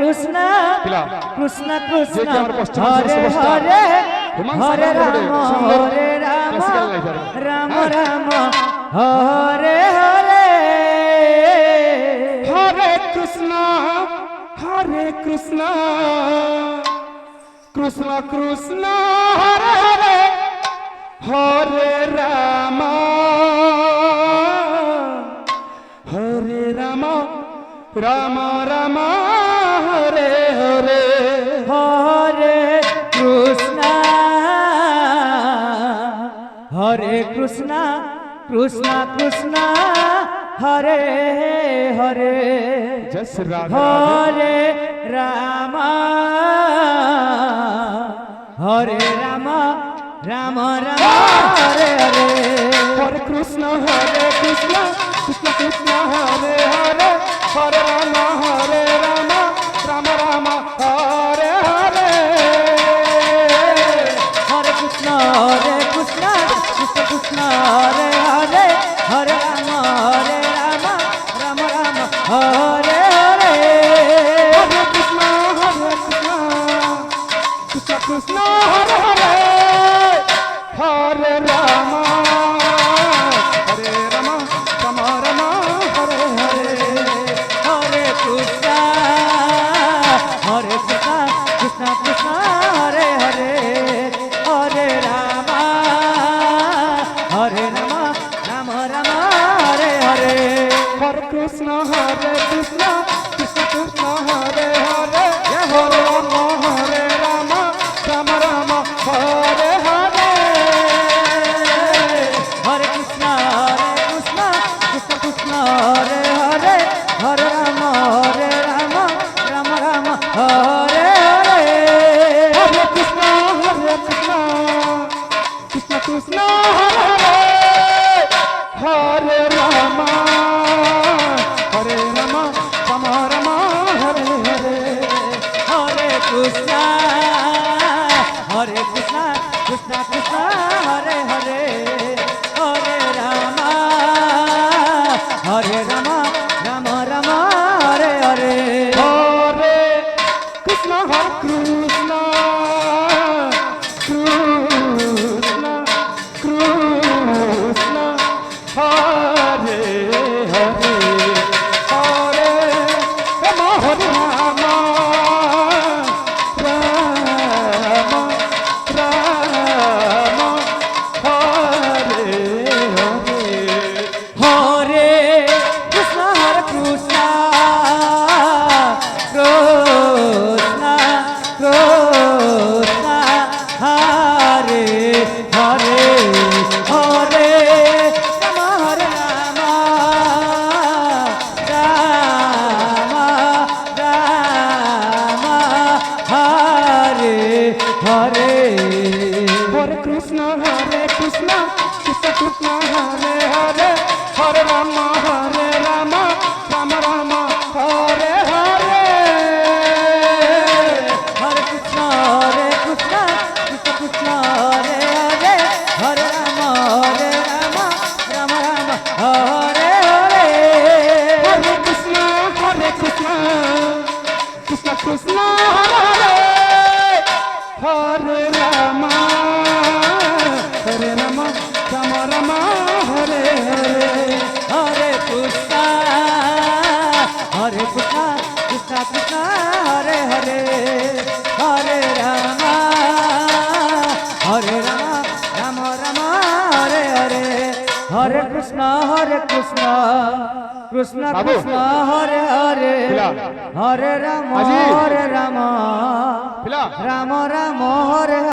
कृष्ण पिला कृष्ण जे कृष्ण कि हमारे पश्चिम हरे सुपरस्टार हरे हिमांशु हरे सागर राम सुंदर हरे राम क्लासिकल लाइफर राम हाँ? राम हरे हरे हरे कृष्ण कृष्ण कृष्ण हरे हरे हरे राम राम राम हरे हरे हरे कृष्ण कृष्ण कृष्ण हरे हरे जस राधा हरे राम राम राम हरे हरे हरे कृष्ण कृष्ण कृष्ण हरे हरे हरे राम राम राम हरे हरे हरे कृष्ण कृष्ण कृष्ण हरे हरे हरे राम राम राम हरे हरे हरे कृष्ण कृष्ण हरे हरे हरे राम राम हरे हरे हरे कृष्ण कृष्ण कृष्ण हरे हरे हरे राम राम राम हरे हरे हरे कृष्ण कृष्ण कृष्ण हरे हरे हरे राम राम हरे हरे हरे कृष्ण कृष्ण कृष्ण हरे हरे हरे राम राम हरे हरे हरे कृष्ण कृष्ण हरे हरे हरे राम राम हरे हरे हरे कृष्ण कृष्ण कृष्ण हरे हरे हरे राम राम राम हरे हरे हरे कृष्ण कृष्ण कृष्ण हरे हरे हरे राम राम हरे हरे हरे कृष्ण कृष्ण हरे हरे हरे राम राम हरे हरे हरे कृष्ण कृष्ण कृष्ण हरे हरे हरे राम राम राम हरे हरे हरे कृष्ण कृष्ण हरे हरे हरे राम राम हरे हरे हरे कृष्ण कृष्ण कृष्ण हरे हरे हरे राम राम हरे हरे हरे कृष्ण कृष्ण कृष्ण हरे हरे हरे राम राम राम हरे हरे हरे कृष्ण कृष्ण बाबू। कृष्ण हरे हरे पिला। हरे राम अजी। हरे राम पिला। राम राम हरे